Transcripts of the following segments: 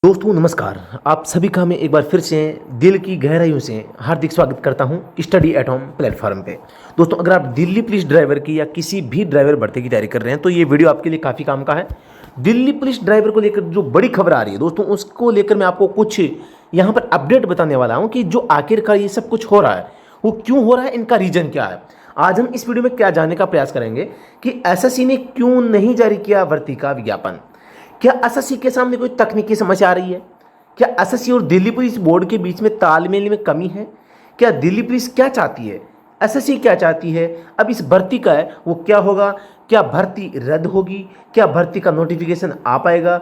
दोस्तों नमस्कार। आप सभी का मैं एक बार फिर से दिल की गहराइयों से हार्दिक स्वागत करता हूं स्टडी एट होम प्लेटफॉर्म पे। दोस्तों अगर आप दिल्ली पुलिस ड्राइवर की या किसी भी ड्राइवर भर्ती की तैयारी कर रहे हैं तो ये वीडियो आपके लिए काफ़ी काम का है। दिल्ली पुलिस ड्राइवर को लेकर जो बड़ी खबर आ रही है दोस्तों, उसको लेकर मैं आपको कुछ यहाँ पर अपडेट बताने वाला हूँ कि जो आखिरकार ये सब कुछ हो रहा है वो क्यों हो रहा है, इनका रीज़न क्या है। आज हम इस वीडियो में क्या जानने का प्रयास करेंगे कि एसएससी ने क्यों नहीं जारी किया भर्ती का विज्ञापन। क्या एसएससी के सामने कोई तकनीकी समस्या आ रही है? क्या एसएससी और दिल्ली पुलिस बोर्ड के बीच में तालमेल में कमी है? क्या दिल्ली पुलिस क्या चाहती है, एसएससी क्या चाहती है? अब इस भर्ती का है वो क्या होगा? क्या भर्ती रद्द होगी? क्या भर्ती का नोटिफिकेशन आ पाएगा?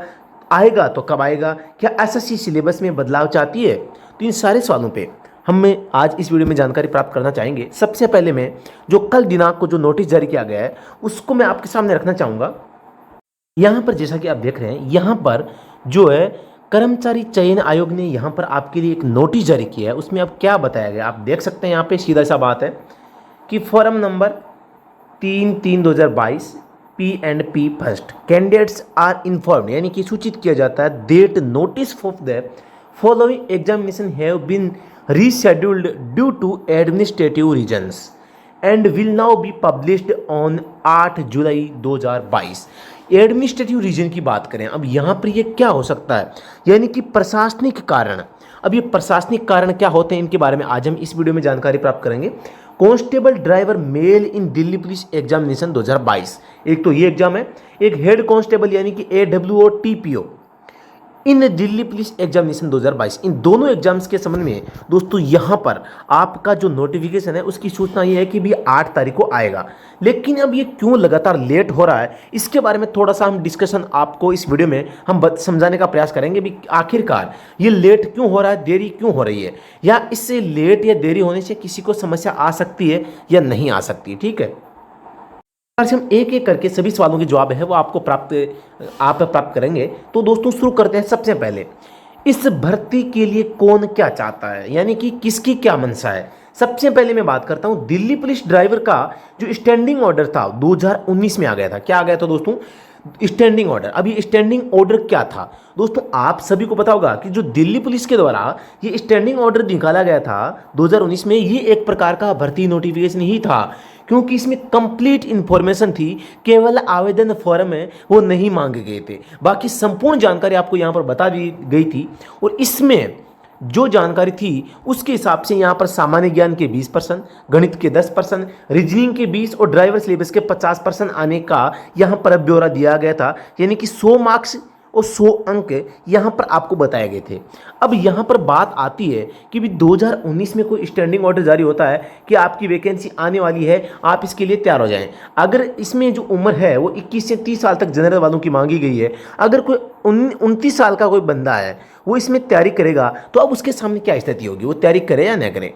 आएगा तो कब आएगा? क्या एसएससी सिलेबस में बदलाव चाहती है? तो इन सारे सवालों पे हमें आज इस वीडियो में जानकारी प्राप्त करना चाहेंगे। सबसे पहले मैं जो कल दिनांक को जो नोटिस जारी किया गया है उसको मैं आपके सामने रखना चाहूँगा। यहाँ पर जैसा कि आप देख रहे हैं, यहाँ पर जो है कर्मचारी चयन आयोग ने यहाँ पर आपके लिए एक नोटिस जारी किया है। उसमें अब क्या बताया गया आप देख सकते हैं। यहाँ पे सीधा सा बात है कि form number 3/3/2022 P&P first candidates are informed, यानी कि सूचित किया जाता है date notice of the following examination have been rescheduled due to administrative reasons and will now be published on 8 July 2022। Administrative reason की बात करें, अब यहाँ पर ये क्या हो सकता है, यानी कि प्रशासनिक कारण। अब ये प्रशासनिक कारण क्या होते हैं, इनके बारे में आज हम इस वीडियो में जानकारी प्राप्त करेंगे। कांस्टेबल ड्राइवर मेल इन दिल्ली पुलिस एग्जामिनेशन 2022, एक तो ये एग्जाम है। एक हेड कांस्टेबल यानी कि AWO TPO इन दिल्ली पुलिस एग्जामिनेशन 2022, इन दोनों एग्जाम्स के संबंध में दोस्तों यहाँ पर आपका जो नोटिफिकेशन है उसकी सूचना ये है कि भी 8 तारीख को आएगा। लेकिन अब ये क्यों लगातार लेट हो रहा है, इसके बारे में थोड़ा सा हम डिस्कशन आपको इस वीडियो में हम समझाने का प्रयास करेंगे भी आखिरकार ये लेट क्यों हो रहा है, देरी क्यों हो रही है, या इससे लेट या देरी होने से किसी को समस्या आ सकती है या नहीं आ सकती। ठीक है, से हम एक एक करके सभी सवालों के जवाब है वो आपको प्राप्त करेंगे। तो दोस्तों शुरू करते हैं। सबसे पहले इस भर्ती के लिए कौन क्या चाहता है, यानी कि किसकी क्या मंशा है। सबसे पहले मैं बात करता हूं दिल्ली पुलिस ड्राइवर का जो स्टैंडिंग ऑर्डर था 2019 में आ गया था। क्या आ गया था दोस्तों? Standing order. अब ये स्टैंडिंग ऑर्डर क्या था दोस्तों, आप सभी को पता होगा कि जो दिल्ली पुलिस के द्वारा ये स्टैंडिंग ऑर्डर निकाला गया था 2019 में, ये एक प्रकार का भर्ती नोटिफिकेशन ही था, क्योंकि इसमें कंप्लीट इन्फॉर्मेशन थी। केवल आवेदन फॉर्म है वो नहीं मांगे गए थे, बाकी संपूर्ण जानकारी आपको यहाँ पर बता दी गई थी। और इसमें जो जानकारी थी उसके हिसाब से यहाँ पर सामान्य ज्ञान के 20%, गणित के 10%, रीजनिंग के 20 और ड्राइवर सिलेबस के 50% आने का यहाँ पर ब्यौरा दिया गया था। यानी कि 100 मार्क्स और 100 अंक यहाँ पर आपको बताए गए थे। अब यहाँ पर बात आती है कि भी 2019 में कोई स्टैंडिंग ऑर्डर जारी होता है कि आपकी वैकेंसी आने वाली है, आप इसके लिए तैयार हो जाएं। अगर इसमें जो उम्र है वो 21 से 30 साल तक जनरल वालों की मांगी गई है। अगर कोई 29 साल का कोई बंदा है वो इसमें तैयारी करेगा तो अब उसके सामने क्या स्थिति होगी, वो तैयारी करे या न करे।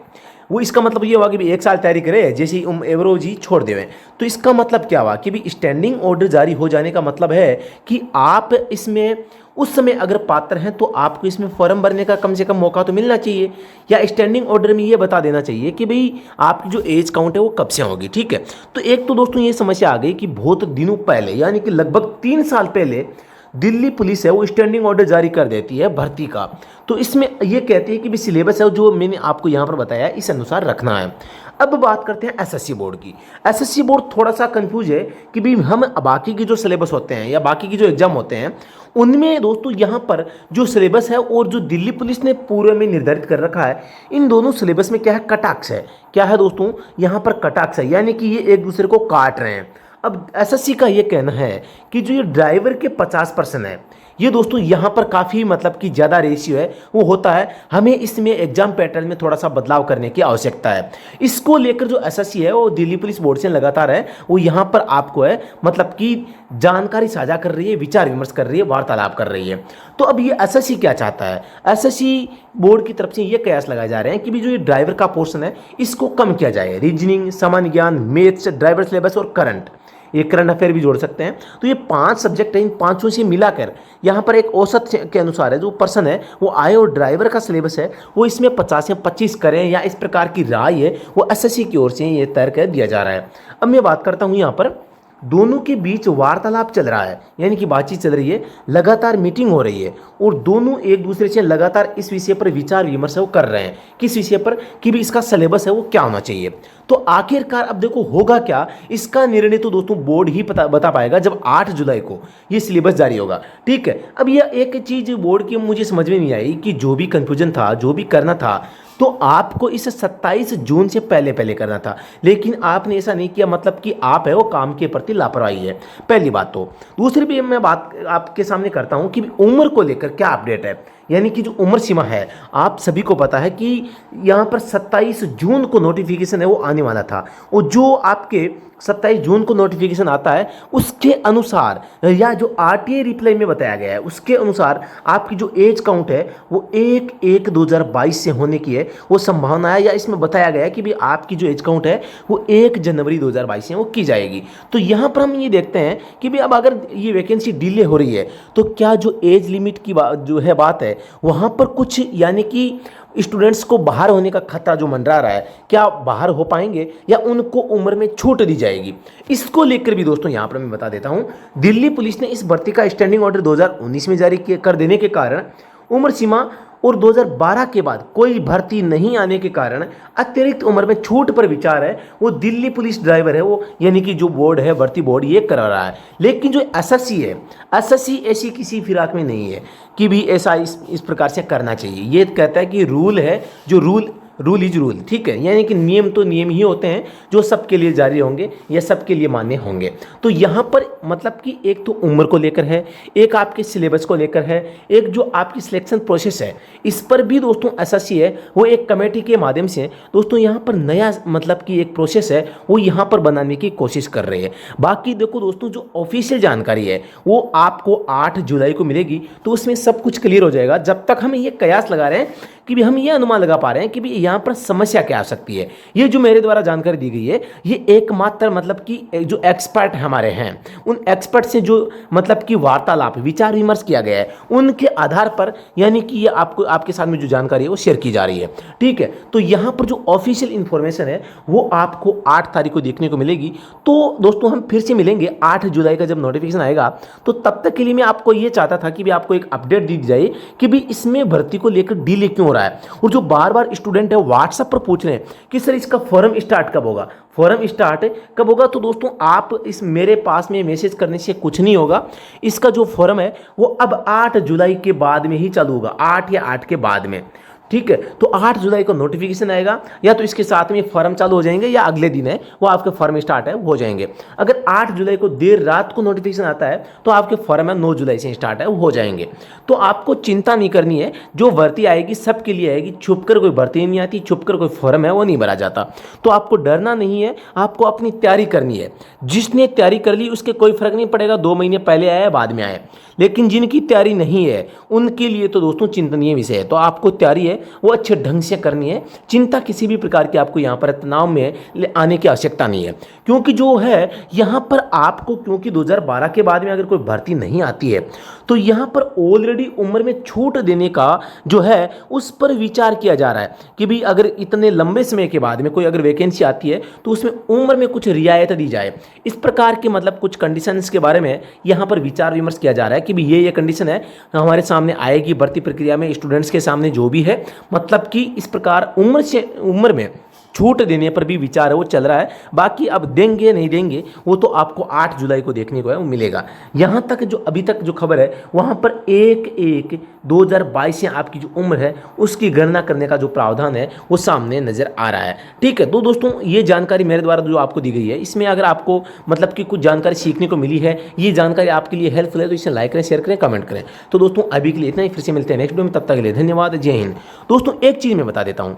वो इसका मतलब ये हुआ कि भी 1 साल तैयारी करे, जैसे ही एवरोज ही छोड़ देवें। तो इसका मतलब क्या हुआ कि भी स्टैंडिंग ऑर्डर जारी हो जाने का मतलब है कि आप इसमें उस समय अगर पात्र हैं तो आपको इसमें फॉर्म भरने का कम से कम मौका तो मिलना चाहिए, या स्टैंडिंग ऑर्डर में ये बता देना चाहिए कि भाई आपकी जो एज काउंट है वो कब से होगी। ठीक है, तो एक तो दोस्तों ये समस्या आ गई कि बहुत दिनों पहले, यानी कि लगभग 3 साल पहले दिल्ली पुलिस है वो स्टैंडिंग ऑर्डर जारी कर देती है भर्ती का। तो इसमें ये कहती है कि भी सिलेबस है जो मैंने आपको यहाँ पर बताया इस अनुसार रखना है। अब बात करते हैं एसएससी बोर्ड की। एसएससी बोर्ड थोड़ा सा कंफ्यूज है कि भी हम बाकी के जो सिलेबस होते हैं या बाकी के जो एग्जाम होते हैं उनमें दोस्तों यहाँ पर जो सिलेबस है और जो दिल्ली पुलिस ने पूर्व में निर्धारित कर रखा है, इन दोनों सिलेबस में क्या है, कटाक्ष है। क्या है दोस्तों, यहाँ पर कटाक्ष है, यानी कि ये एक दूसरे को काट रहे हैं। अब एसएससी का ये कहना है कि जो ये ड्राइवर के 50% है, ये दोस्तों यहाँ पर काफ़ी मतलब कि ज़्यादा रेशियो है वो होता है। हमें इसमें एग्जाम पैटर्न में थोड़ा सा बदलाव करने की आवश्यकता है। इसको लेकर जो एसएससी है वो दिल्ली पुलिस बोर्ड से लगातार है वो यहाँ पर आपको है मतलब कि जानकारी साझा कर रही है, विचार विमर्श कर रही है, वार्तालाप कर रही है। तो अब ये एसएससी क्या चाहता है, एसएससी बोर्ड की तरफ से ये कयास लगाए जा रहे हैं कि भी जो ये ड्राइवर का पोर्शन है इसको कम किया जाए। रीजनिंग, सामान्य ज्ञान, मैथ्स, ड्राइवर सिलेबस और करंट, ये करंट अफेयर भी जोड़ सकते हैं। तो ये 5 सब्जेक्ट हैं, इन 5 से मिलाकर यहाँ पर एक औसत के अनुसार है जो पर्सन है वो आए और ड्राइवर का सिलेबस है वो इसमें 50 या 25 करें, या इस प्रकार की राय है वो एसएससी की ओर से ये तय कर दिया जा रहा है। अब मैं बात करता हूँ यहाँ पर दोनों के बीच वार्तालाप चल रहा है, यानी कि बातचीत चल रही है, लगातार मीटिंग हो रही है और दोनों एक दूसरे से लगातार इस विषय पर विचार विमर्श वो कर रहे हैं। किस विषय पर? कि भी इसका सिलेबस है वो क्या होना चाहिए। तो आखिरकार अब देखो होगा क्या, इसका निर्णय तो दोस्तों बोर्ड ही बता पाएगा जब 8 जुलाई को ये सिलेबस जारी होगा। ठीक है, अब यह एक चीज़ बोर्ड की मुझे समझ में नहीं आई कि जो भी कंफ्यूजन था, जो भी करना था, तो आपको इस 27 जून से पहले पहले करना था, लेकिन आपने ऐसा नहीं किया। मतलब कि आप है वो काम के प्रति लापरवाही है, पहली बात। तो दूसरी भी मैं बात आपके सामने करता हूं कि उम्र को लेकर क्या अपडेट है, यानी कि जो उम्र सीमा है, आप सभी को पता है कि यहाँ पर 27 जून को नोटिफिकेशन है वो आने वाला था, और जो आपके 27 जून को नोटिफिकेशन आता है उसके अनुसार, या जो आरटीआई रिप्लाई में बताया गया है उसके अनुसार, आपकी जो एज काउंट है वो 1/1/2022 से होने की है वो संभावना है, या इसमें बताया गया है कि भी आपकी जो एज काउंट है वो 1 जनवरी 2022 से वो की जाएगी। तो यहाँ पर हम ये देखते हैं कि भी अब अगर ये वैकेंसी डिले हो रही है तो क्या जो एज लिमिट की जो है बात है वहाँ पर कुछ, यानी कि स्टूडेंट्स को बाहर होने का खतरा जो मंडरा रहा है, क्या बाहर हो पाएंगे या उनको उम्र में छूट दी जाएगी? इसको लेकर भी दोस्तों यहाँ पर मैं बता देता हूँ, दिल्ली पुलिस ने इस भर्ती का स्टैंडिंग ऑर्डर 2019 में जारी कर देने के कारण उम्र सीमा और 2012 के बाद कोई भर्ती नहीं आने के कारण अतिरिक्त उम्र में छूट पर विचार है वो दिल्ली पुलिस ड्राइवर है वो, यानी कि जो बोर्ड है, भर्ती बोर्ड, ये करा रहा है। लेकिन जो एसएससी है, एसएससी ऐसी किसी फिराक में नहीं है कि भी ऐसा इस प्रकार से करना चाहिए। ये कहता है कि रूल है, जो रूल इज रूल, ठीक है, यानी कि नियम तो नियम ही होते हैं जो सबके लिए जारी होंगे या सबके लिए मान्य होंगे। तो यहाँ पर मतलब कि एक तो उम्र को लेकर है, एक आपके सिलेबस को लेकर है, एक जो आपकी सिलेक्शन प्रोसेस है इस पर भी दोस्तों एसएससी है वो एक कमेटी के माध्यम से दोस्तों यहाँ पर नया मतलब कि एक प्रोसेस है वो यहाँ पर बनाने की कोशिश कर रही है। बाकी देखो दोस्तों, जो ऑफिशियल जानकारी है वो आपको 8 जुलाई को मिलेगी, तो उसमें सब कुछ क्लियर हो जाएगा। जब तक हम ये कयास लगा रहे हैं कि भी हम ये अनुमान लगा पा रहे हैं कि भी यहाँ पर समस्या क्या आ सकती है, ये जो मेरे द्वारा जानकारी दी गई है ये एकमात्र मतलब कि जो एक्सपर्ट हमारे हैं उन एक्सपर्ट से जो मतलब कि वार्तालाप, विचार विमर्श किया गया है उनके आधार पर, यानी कि ये आपको आपके साथ में जो जानकारी है वो शेयर की जा रही है। ठीक है, तो यहाँ पर जो ऑफिशियल इंफॉर्मेशन है वो आपको 8 तारीख को देखने को मिलेगी। तो दोस्तों हम फिर से मिलेंगे 8 जुलाई का जब नोटिफिकेशन आएगा, तो तब तक के लिए मैं आपको ये चाहता था कि भी आपको एक अपडेट दी जाए कि भी इसमें भर्ती को लेकर डिले क्यों हो रहा है। और जो बार बार स्टूडेंट है व्हाट्सएप पर पूछ रहे हैं कि सर इसका फॉर्म स्टार्ट कब होगा, फॉर्म स्टार्ट कब होगा, तो दोस्तों आप इस मेरे पास में मैसेज करने से कुछ नहीं होगा। इसका जो फॉर्म है वो अब 8 जुलाई के बाद में ही चालू होगा, 8 या 8 के बाद में। ठीक है, तो 8 जुलाई को नोटिफिकेशन आएगा, या तो इसके साथ में फॉर्म चालू हो जाएंगे या अगले दिन है वो आपके फॉर्म स्टार्ट है हो जाएंगे। अगर 8 जुलाई को देर रात को नोटिफिकेशन आता है तो आपके फॉर्म है 9 जुलाई से स्टार्ट है हो जाएंगे। तो आपको चिंता नहीं करनी है, जो भर्ती आएगी सबके लिए आएगी, छुप कर कोई भर्ती नहीं आती, छुप कर कोई फॉर्म है वो नहीं भरा जाता। तो आपको डरना नहीं है, आपको अपनी तैयारी करनी है। जिसने तैयारी कर ली उसके कोई फर्क नहीं पड़ेगा 2 महीने पहले आया बाद में आए, लेकिन जिनकी तैयारी नहीं है उनके लिए तो दोस्तों चिंतनीय विषय है। तो आपको तैयारी है वो अच्छे ढंग से करनी है, चिंता किसी भी प्रकार की आपको यहाँ पर तनाव में आने की आवश्यकता नहीं है। क्योंकि जो है यहाँ पर आपको, क्योंकि 2012 के बाद में अगर कोई भर्ती नहीं आती है तो यहाँ पर ऑलरेडी उम्र में छूट देने का जो है उस पर विचार किया जा रहा है कि भी अगर इतने लंबे समय के बाद में कोई अगर वैकेंसी आती है तो उसमें उम्र में कुछ रियायत दी जाए। इस प्रकार के मतलब कुछ कंडीशंस के बारे में यहाँ पर विचार विमर्श किया जा रहा है कि भी ये कंडीशन है हमारे सामने आएगी भर्ती प्रक्रिया में, स्टूडेंट्स के सामने जो भी है, मतलब कि इस प्रकार उम्र में छूट देने पर भी विचार है वो चल रहा है। बाकी अब देंगे नहीं देंगे वो तो आपको 8 जुलाई को देखने को है वो मिलेगा। यहाँ तक जो अभी तक जो खबर है वहाँ पर 1/1/2022 से आपकी जो उम्र है उसकी गणना करने का जो प्रावधान है वो सामने नज़र आ रहा है। ठीक है, तो दोस्तों ये जानकारी मेरे द्वारा जो आपको दी गई है इसमें अगर आपको मतलब कि कुछ जानकारी सीखने को मिली है, ये जानकारी आपके लिए हेल्पफुल है, तो इसे लाइक करें, शेयर करें, कमेंट करें। तो दोस्तों अभी के लिए इतना ही, फिर से मिलते हैं नेक्स्ट वीडियो में, तब तक के लिए धन्यवाद, जय हिंद। दोस्तों एक चीज़ मैं बता देता हूँ,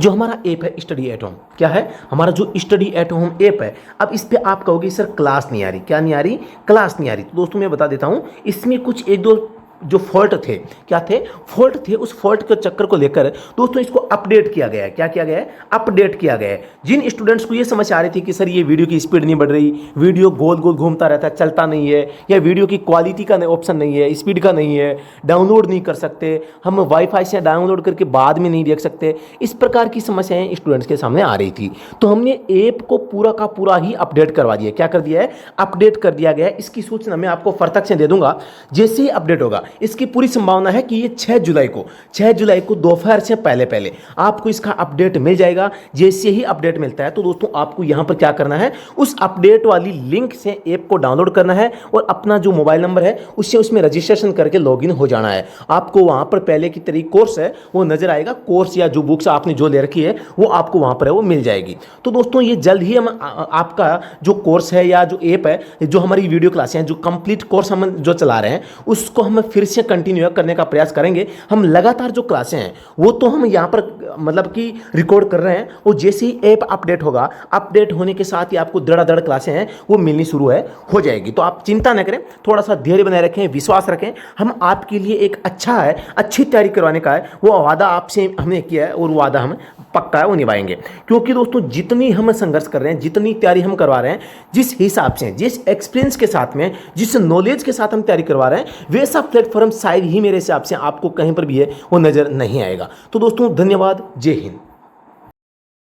जो हमारा ऐप है स्टडी एट होम, क्या है हमारा जो स्टडी एट होम ऐप है, अब इस पे आप कहोगे सर क्लास नहीं आ रही, क्या नहीं आ रही, क्लास नहीं आ रही। तो दोस्तों मैं बता देता हूँ, इसमें कुछ 1-2 जो फॉल्ट थे, क्या थे, फॉल्ट थे, उस फॉल्ट के चक्कर को लेकर दोस्तों इसको अपडेट किया गया है। क्या किया गया है, अपडेट किया गया है। जिन स्टूडेंट्स को ये समस्या आ रही थी कि सर ये वीडियो की स्पीड नहीं बढ़ रही, वीडियो गोल गोल घूमता रहता है, चलता नहीं है, या वीडियो की क्वालिटी का ऑप्शन नहीं है, स्पीड का नहीं है, डाउनलोड नहीं कर सकते, हम वाईफाई से डाउनलोड करके बाद में नहीं देख सकते, इस प्रकार की समस्याएं स्टूडेंट्स के सामने आ रही थी। तो हमने ऐप को पूरा का पूरा ही अपडेट करवा दिया। क्या कर दिया है, अपडेट कर दिया गया है। इसकी सूचना मैं आपको फर्तक से दे दूंगा जैसे ही अपडेट होगा। इसकी पूरी संभावना है कि ये 6 जुलाई को दोपहर से पहले पहले आपको इसका अपडेट मिल जाएगा। जैसे ही अपडेट मिलता है तो दोस्तों आपको यहां पर क्या करना है, उस अपडेट वाली लिंक से ऐप को डाउनलोड करना है और अपना जो मोबाइल नंबर है उससे उसमें रजिस्ट्रेशन करके लॉगिन हो जाना है। आपको वहां पर पहले की तरीके कोर्स है वो नजर आएगा, कोर्स या जो बुक्स आपने जो ले रखी है वो आपको वहां पर है वो मिल जाएगी। तो दोस्तों ये जल्द ही हम आपका जो कोर्स है या जो ऐप है, जो हमारी वीडियो क्लासें हैं, जो कंप्लीट कोर्स हम जो चला रहे हैं उसको हम फिर से कंटिन्यू करने का प्रयास करेंगे। हम लगातार जो क्लासें हैं वो तो हम यहाँ पर मतलब कि रिकॉर्ड कर रहे हैं, और जैसे ही ऐप अपडेट होगा, अपडेट होने के साथ ही आपको धड़ाधड़ क्लासें हैं वो मिलनी शुरू हो जाएगी। तो आप चिंता न करें, थोड़ा सा धैर्य बनाए रखें, विश्वास रखें। हम आपके लिए एक अच्छी तैयारी करवाने का है वो वादा आपसे हमने किया है, और वादा हम पक्का है वो निभाएंगे। क्योंकि दोस्तों जितनी हम संघर्ष कर रहे हैं, जितनी तैयारी हम करवा रहे हैं, जिस हिसाब से, जिस एक्सपीरियंस के साथ में, जिस नॉलेज के साथ हम तैयारी करवा रहे हैं, वैसा प्लेटफॉर्म शायद ही मेरे हिसाब से आपको कहीं पर भी है वो नजर नहीं आएगा। तो दोस्तों धन्यवाद, जय हिंद।